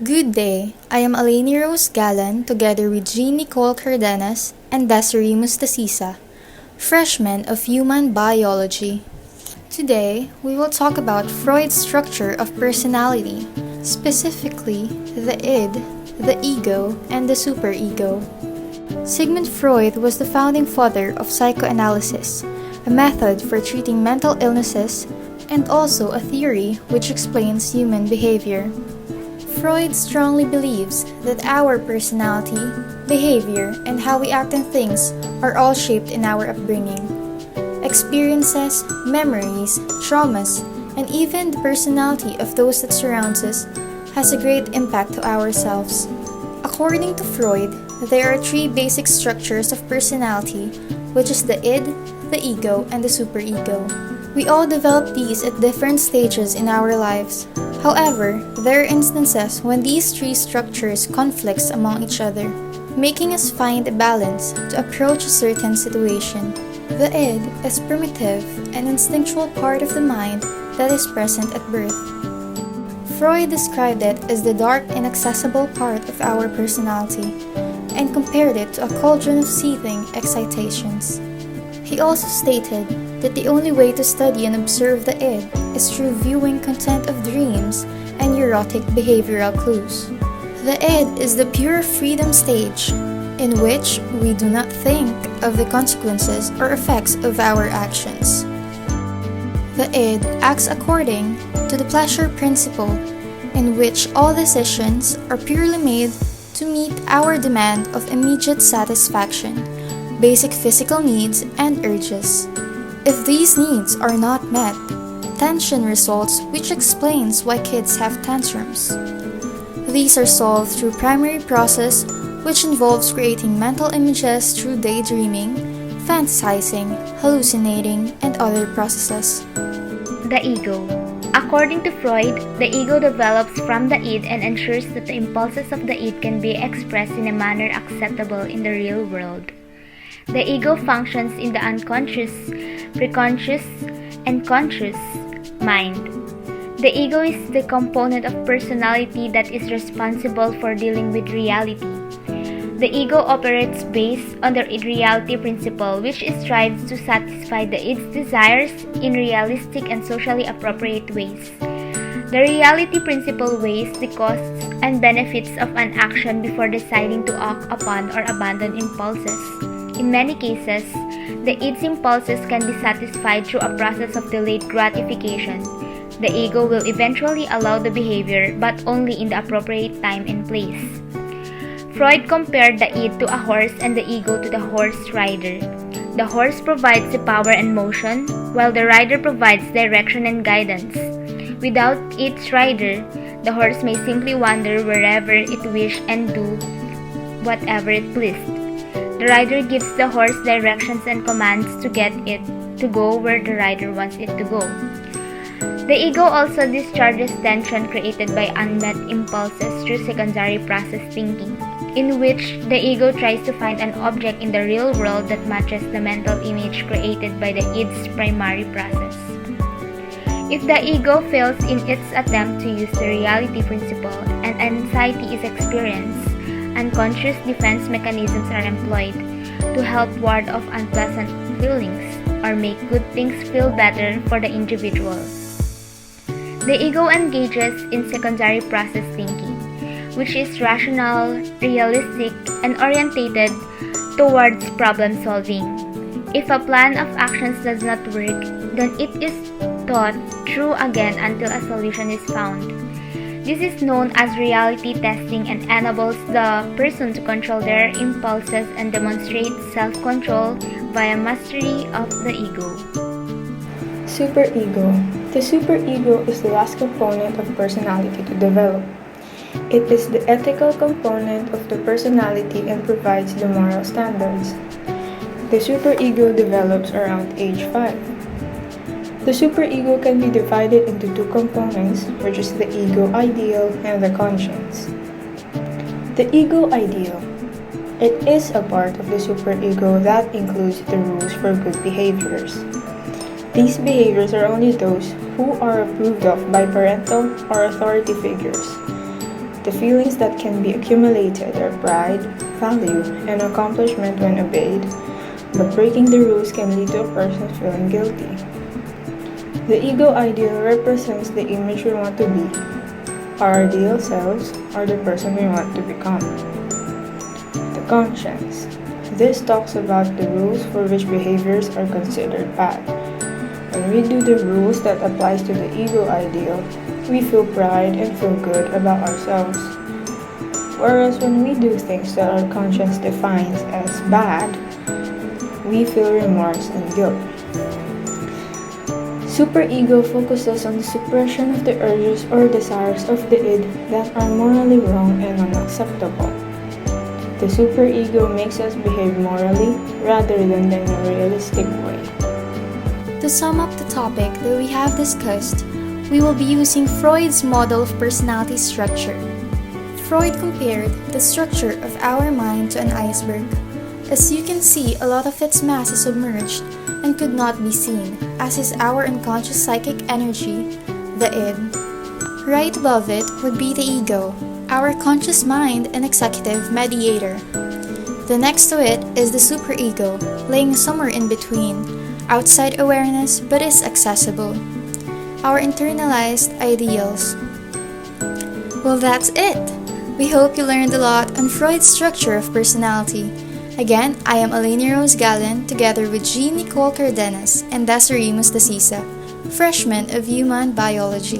Good day. I am Eleni Rose Galan together with Jean Nicole Cardenas and Desiree Mustasisa, freshmen of Human Biology. Today, we will talk about Freud's structure of personality, specifically the id, the ego, and the superego. Sigmund Freud was the founding father of psychoanalysis, a method for treating mental illnesses and also a theory which explains human behavior. Freud strongly believes that our personality, behavior, and how we act on things are all shaped in our upbringing. Experiences, memories, traumas, and even the personality of those that surrounds us has a great impact to ourselves. According to Freud, there are three basic structures of personality, which is the id, the ego, and the superego. We all develop these at different stages in our lives. However, there are instances when these three structures conflicts among each other, making us find a balance to approach a certain situation. The id is primitive and instinctual part of the mind that is present at birth. Freud described it as the dark, inaccessible part of our personality and compared it to a cauldron of seething excitations. He also stated that the only way to study and observe the id is through viewing content of dreams and neurotic behavioral clues. The id is the pure freedom stage, in which we do not think of the consequences or effects of our actions. The id acts according to the pleasure principle, in which all decisions are purely made to meet our demand of immediate satisfaction, basic physical needs, and urges. If these needs are not met, tension results, which explains why kids have tantrums. These are solved through primary process, which involves creating mental images through daydreaming, fantasizing, hallucinating, and other processes. The ego. According to Freud, the ego develops from the id and ensures that the impulses of the id can be expressed in a manner acceptable in the real world. The ego functions in the unconscious, preconscious, and conscious mind. The ego is the component of personality that is responsible for dealing with reality. The ego operates based on the reality principle, which strives to satisfy the id's desires in realistic and socially appropriate ways. The reality principle weighs the costs and benefits of an action before deciding to act upon or abandon impulses. In many cases, the id's impulses can be satisfied through a process of delayed gratification. The ego will eventually allow the behavior, but only in the appropriate time and place. Freud compared the id to a horse and the ego to the horse rider. The horse provides the power and motion, while the rider provides direction and guidance. Without its rider, the horse may simply wander wherever it wished and do whatever it pleased. The rider gives the horse directions and commands to get it to go where the rider wants it to go. The ego also discharges tension created by unmet impulses through secondary process thinking, in which the ego tries to find an object in the real world that matches the mental image created by the id's primary process. If the ego fails in its attempt to use the reality principle and anxiety is experienced, unconscious defense mechanisms are employed to help ward off unpleasant feelings or make good things feel better for the individual. The ego engages in secondary process thinking, which is rational, realistic, and orientated towards problem solving. If a plan of actions does not work, then it is thought through again until a solution is found. This is known as reality testing and enables the person to control their impulses and demonstrate self-control via mastery of the ego. Superego. The superego is the last component of personality to develop. It is the ethical component of the personality and provides the moral standards. The superego develops around age 5. The superego can be divided into two components, which is the ego ideal and the conscience. The ego ideal. It is a part of the superego that includes the rules for good behaviors. These behaviors are only those who are approved of by parental or authority figures. The feelings that can be accumulated are pride, value, and accomplishment when obeyed, but breaking the rules can lead to a person feeling guilty. The ego ideal represents the image we want to be, our ideal selves, or the person we want to become. The conscience. This talks about the rules for which behaviors are considered bad. When we do the rules that applies to the ego ideal, we feel pride and feel good about ourselves. Whereas when we do things that our conscience defines as bad, we feel remorse and guilt. Superego focuses on the suppression of the urges or desires of the id that are morally wrong and unacceptable. The superego makes us behave morally rather than in a realistic way. To sum up the topic that we have discussed, we will be using Freud's model of personality structure. Freud compared the structure of our mind to an iceberg. As you can see, a lot of its mass is submerged and could not be seen, as is our unconscious psychic energy, the id. Right above it would be the ego, our conscious mind and executive mediator. The next to it is the superego, laying somewhere in between, outside awareness but is accessible. Our internalized ideals. Well, that's it! We hope you learned a lot on Freud's structure of personality. Again, I am Eleni Rose Gallen together with Jean Nicole Cardenas and Desiree Mustasisa, freshmen of Human Biology.